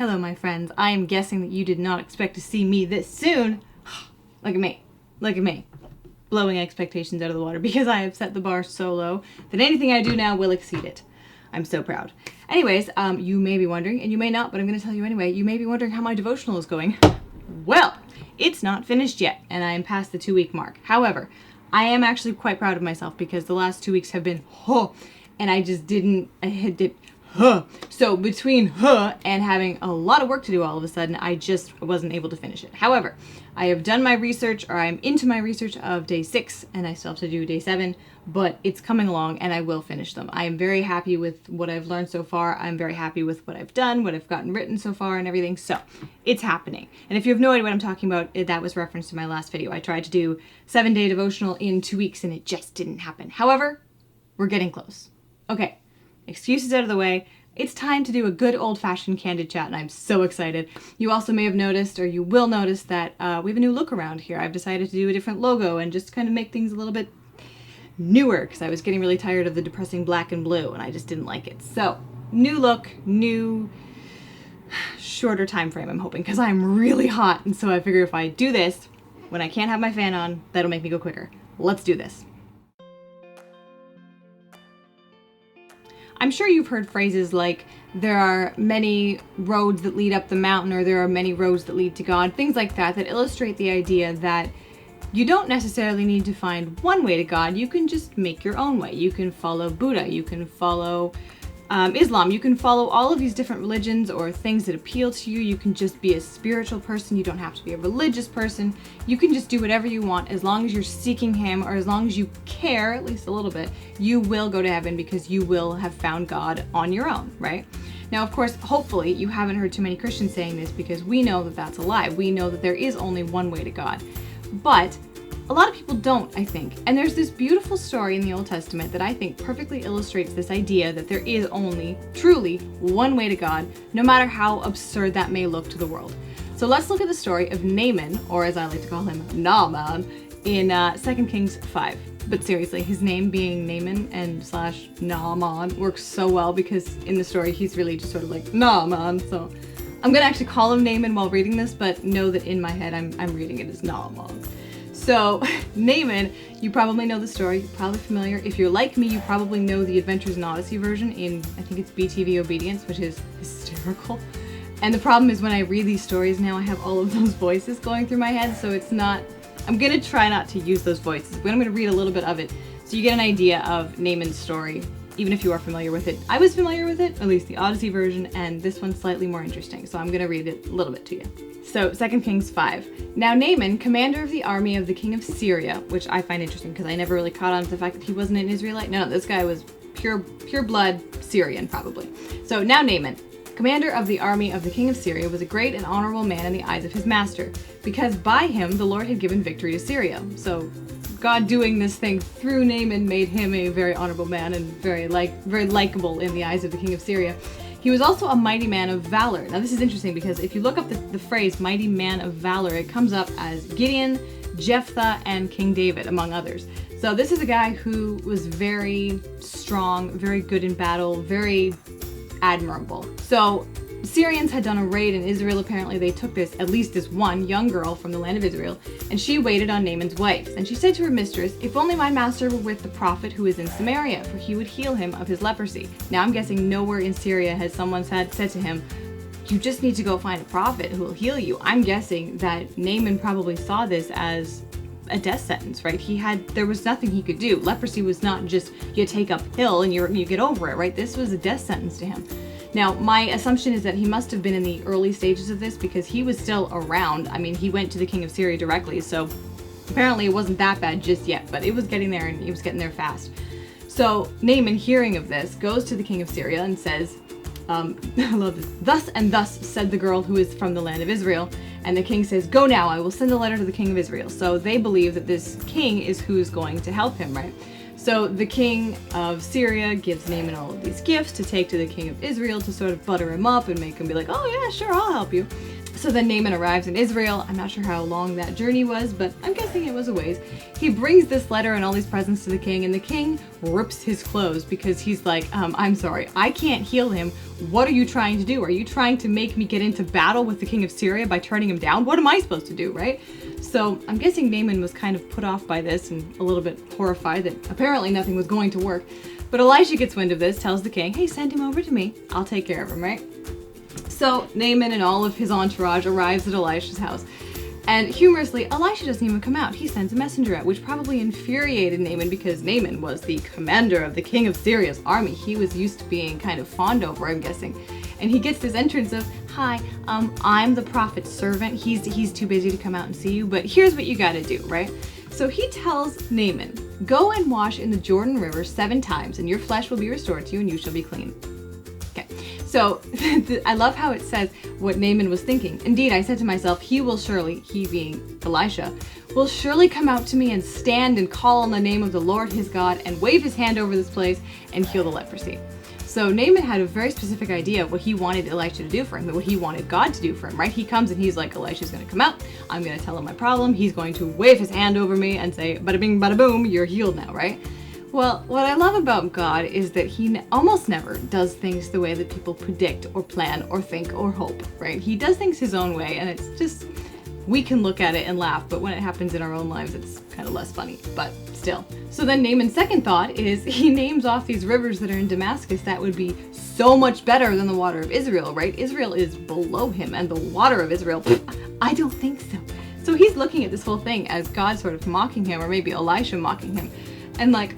Hello, my friends. I am guessing that you did not expect to see me this soon. Look at me. Look at me. Blowing expectations out of the water because I have set the bar so low that anything I do now will exceed it. I'm so proud. Anyways, you may be wondering, and you may not, but I'm going to tell you anyway, you may be wondering how my devotional is going. Well, it's not finished yet, and I am past the 2-week mark. However, I am actually quite proud of myself because the last 2 weeks have been, and I just didn't, So between and having a lot of work to do all of a sudden, I just wasn't able to finish it. However, I have done my research, or I'm into my research of day 6, and I still have to do day 7, but it's coming along and I will finish them. I am very happy with what I've learned so far. I'm very happy with what I've done, what I've gotten written so far and everything. So it's happening. And if you have no idea what I'm talking about, that was referenced in my last video. I tried to do 7-day devotional in 2 weeks and it just didn't happen. However, we're getting close. Okay. Excuses out of the way, it's time to do a good old-fashioned Candid chat, and I'm so excited. You also may have noticed, or you will notice, that we have a new look around here. I've decided to do a different logo and just kind of make things a little bit newer, because I was getting really tired of the depressing black and blue, and I just didn't like it. So, new look, new, shorter time frame, I'm hoping, because I'm really hot, and so I figure if I do this, when I can't have my fan on, that'll make me go quicker. Let's do this. I'm sure you've heard phrases like, there are many roads that lead up the mountain, or there are many roads that lead to God, things like that, that illustrate the idea that you don't necessarily need to find one way to God, you can just make your own way. You can follow Buddha, you can follow Islam, you can follow all of these different religions or things that appeal to you. You can just be a spiritual person, you don't have to be a religious person. You can just do whatever you want as long as you're seeking Him, or as long as you care, at least a little bit, you will go to heaven because you will have found God on your own, right? Now, of course, hopefully you haven't heard too many Christians saying this because we know that that's a lie. We know that there is only one way to God. But a lot of people don't, I think. And there's this beautiful story in the Old Testament that I think perfectly illustrates this idea that there is only, truly, one way to God, no matter how absurd that may look to the world. So let's look at the story of Naaman, or as I like to call him, Naaman, in 2 Kings 5. But seriously, his name being Naaman and / Naaman works so well because in the story he's really just sort of like Naaman. So I'm gonna actually call him Naaman while reading this, but know that in my head I'm reading it as Naaman. So, Naaman, you probably know the story, you're probably familiar. If you're like me, you probably know the Adventures in Odyssey version in, I think it's BTV Obedience, which is hysterical. And the problem is when I read these stories now, I have all of those voices going through my head, so it's not, I'm gonna try not to use those voices, but I'm gonna read a little bit of it so you get an idea of Naaman's story, even if you are familiar with it. I was familiar with it, at least the Odyssey version, and this one's slightly more interesting, so I'm gonna read it a little bit to you. So, 2 Kings 5. Now Naaman, commander of the army of the king of Syria, which I find interesting because I never really caught on to the fact that he wasn't an Israelite. No, this guy was pure blood Syrian, probably. So now Naaman, commander of the army of the king of Syria, was a great and honorable man in the eyes of his master, because by him the Lord had given victory to Syria. So God doing this thing through Naaman made him a very honorable man and very likable in the eyes of the king of Syria. He was also a mighty man of valor. Now this is interesting because if you look up the phrase mighty man of valor, it comes up as Gideon, Jephthah, and King David, among others. So this is a guy who was very strong, very good in battle, very admirable. So Syrians had done a raid in Israel. Apparently they took at least this one young girl from the land of Israel, and she waited on Naaman's wives. And she said to her mistress, "If only my master were with the prophet who is in Samaria, for he would heal him of his leprosy." Now I'm guessing nowhere in Syria has someone said to him, "You just need to go find a prophet who will heal you." I'm guessing that Naaman probably saw this as a death sentence, right? There was nothing he could do. Leprosy was not just you take a pill and you get over it, right? This was a death sentence to him. Now, my assumption is that he must have been in the early stages of this because he was still around. I mean, he went to the king of Syria directly, so apparently it wasn't that bad just yet, but it was getting there, and he was getting there fast. So Naaman, hearing of this, goes to the king of Syria and says, I love this, "Thus and thus said the girl who is from the land of Israel." And the king says, "Go now, I will send a letter to the king of Israel." So they believe that this king is who's going to help him, right? So the king of Syria gives Naaman all of these gifts to take to the king of Israel to sort of butter him up and make him be like, "Oh yeah, sure, I'll help you." So then Naaman arrives in Israel. I'm not sure how long that journey was, but I'm guessing it was a ways. He brings this letter and all these presents to the king, and the king rips his clothes because he's like, I'm sorry, I can't heal him. What are you trying to do? Are you trying to make me get into battle with the king of Syria by turning him down? What am I supposed to do, right? So I'm guessing Naaman was kind of put off by this and a little bit horrified that apparently nothing was going to work. But Elisha gets wind of this, tells the king, hey, send him over to me. I'll take care of him, right? So Naaman and all of his entourage arrives at Elisha's house. And humorously, Elisha doesn't even come out. He sends a messenger out, which probably infuriated Naaman because Naaman was the commander of the king of Syria's army. He was used to being kind of fawned over, I'm guessing. And he gets this entrance of, hi, I'm the prophet's servant. He's too busy to come out and see you, but here's what you gotta do, right? So he tells Naaman, go and wash in the Jordan River 7 times, and your flesh will be restored to you, and you shall be clean. Okay, so I love how it says what Naaman was thinking. Indeed, I said to myself, he being Elisha, will surely come out to me and stand and call on the name of the Lord his God and wave his hand over this place and heal the leprosy. So Naaman had a very specific idea of what he wanted Elisha to do for him, and what he wanted God to do for him, right? He comes and he's like, Elisha's going to come out. I'm going to tell him my problem. He's going to wave his hand over me and say, bada bing, bada boom, you're healed now, right? Well, what I love about God is that he almost never does things the way that people predict or plan or think or hope, right? He does things his own way, and it's just, we can look at it and laugh, but when it happens in our own lives, it's kind of less funny, but still. So then Naaman's second thought is he names off these rivers that are in Damascus that would be so much better than the water of Israel, right? Israel is below him, and the water of Israel, I don't think so. So he's looking at this whole thing as God sort of mocking him, or maybe Elisha mocking him. And like,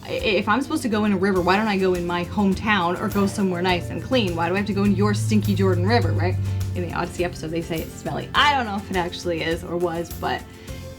if I'm supposed to go in a river, why don't I go in my hometown or go somewhere nice and clean? Why do I have to go in your stinky Jordan River, right? In the Odyssey episode, they say it's smelly. I don't know if it actually is or was, but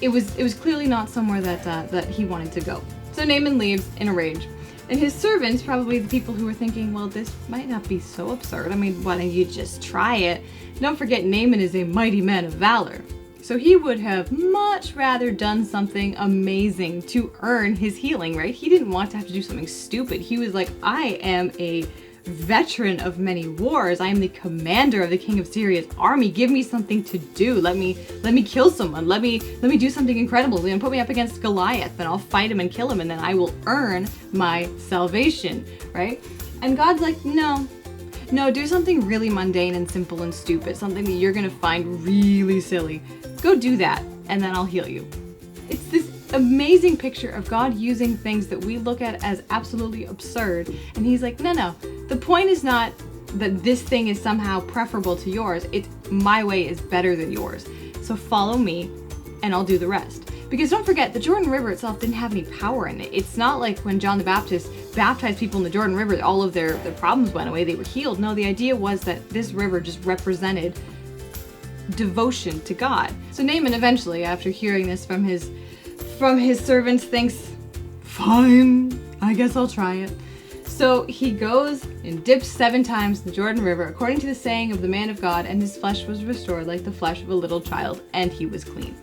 it was clearly not somewhere that he wanted to go. So Naaman leaves in a rage. And his servants, probably the people who were thinking, well, this might not be so absurd. I mean, why don't you just try it? Don't forget, Naaman is a mighty man of valor. So he would have much rather done something amazing to earn his healing, right? He didn't want to have to do something stupid. He was like, I am a veteran of many wars. I am the commander of the king of Syria's army. Give me something to do. Let me kill someone. Let me do something incredible. Put me up against Goliath, and I'll fight him and kill him, and then I will earn my salvation, right? And God's like, no, do something really mundane and simple and stupid, something that you're gonna find really silly. Go do that, and then I'll heal you. It's this amazing picture of God using things that we look at as absolutely absurd, and he's like, no. The point is not that this thing is somehow preferable to yours. It's my way is better than yours. So follow me, and I'll do the rest. Because don't forget, the Jordan River itself didn't have any power in it. It's not like when John the Baptist baptized people in the Jordan River, all of their problems went away, they were healed. No, the idea was that this river just represented devotion to God. So Naaman eventually, after hearing this from his servants, thinks, fine, I guess I'll try it. So he goes and dips 7 times in the Jordan River, according to the saying of the man of God, and his flesh was restored like the flesh of a little child, and he was clean.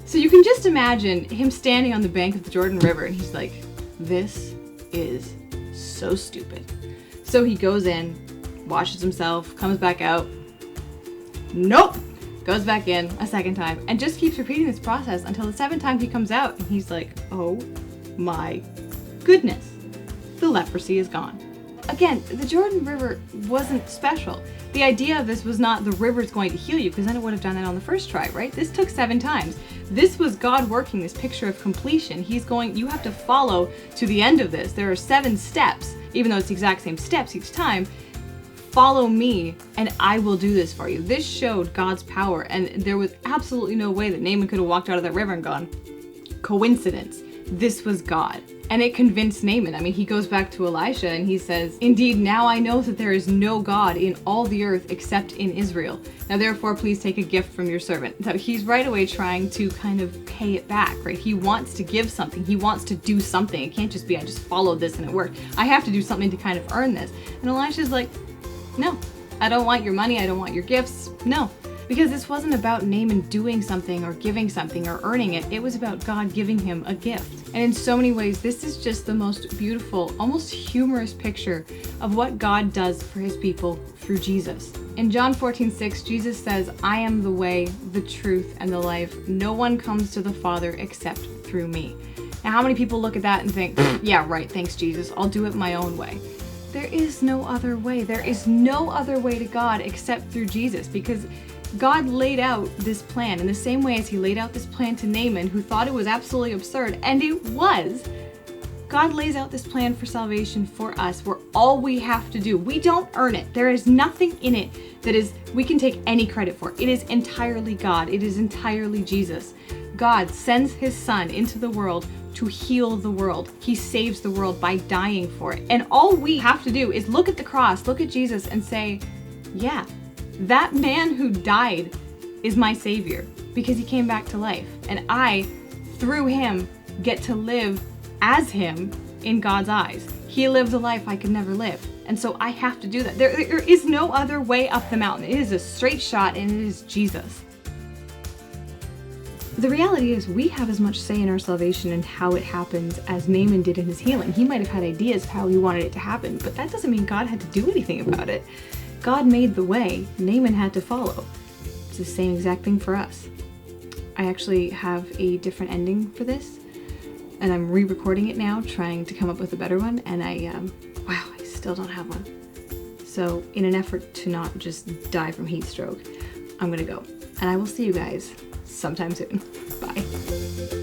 So you can just imagine him standing on the bank of the Jordan River, and he's like, this is so stupid. So he goes in, washes himself, comes back out. Nope! Goes back in a second time, and just keeps repeating this process until the 7th time he comes out, and he's like, oh my goodness. The leprosy is gone. Again, the Jordan River wasn't special. The idea of this was not the river's going to heal you, because then it would have done it on the first try, right? This took 7 times. This was God working this picture of completion. You have to follow to the end of this. There are 7 steps, even though it's the exact same steps each time. Follow me, and I will do this for you. This showed God's power, and there was absolutely no way that Naaman could have walked out of that river and gone, coincidence. This was God. And it convinced Naaman. I mean, he goes back to Elisha and he says, indeed, now I know that there is no God in all the earth except in Israel. Now therefore, please take a gift from your servant. So he's right away trying to kind of pay it back, right? He wants to give something. He wants to do something. It can't just be, I just followed this and it worked. I have to do something to kind of earn this. And Elisha's like, no, I don't want your money. I don't want your gifts. No. Because this wasn't about Naaman doing something or giving something or earning it. It was about God giving him a gift. And in so many ways, this is just the most beautiful, almost humorous picture of what God does for his people through Jesus. In John 14:6, Jesus says, "I am the way, the truth, and the life. No one comes to the Father except through me." Now, how many people look at that and think, yeah, right, thanks, Jesus, I'll do it my own way? There is no other way. There is no other way to God except through Jesus, because God laid out this plan in the same way as he laid out this plan to Naaman, who thought it was absolutely absurd, and it was. God lays out this plan for salvation for us, where all we have to do, we don't earn it. There is nothing in it that is we can take any credit for. It is entirely God. It is entirely Jesus. God sends his son into the world to heal the world. He saves the world by dying for it. And all we have to do is look at the cross, look at Jesus, and say, yeah, that man who died is my savior, because he came back to life. And I, through him, get to live as him in God's eyes. He lived a life I could never live. And so I have to do that. There is no other way up the mountain. It is a straight shot, and it is Jesus. The reality is we have as much say in our salvation and how it happens as Naaman did in his healing. He might have had ideas of how he wanted it to happen, but that doesn't mean God had to do anything about it. God made the way. Naaman had to follow. It's the same exact thing for us. I actually have a different ending for this, and I'm re-recording it now, trying to come up with a better one, and I still don't have one. So in an effort to not just die from heat stroke, I'm gonna go. And I will see you guys sometime soon. Bye.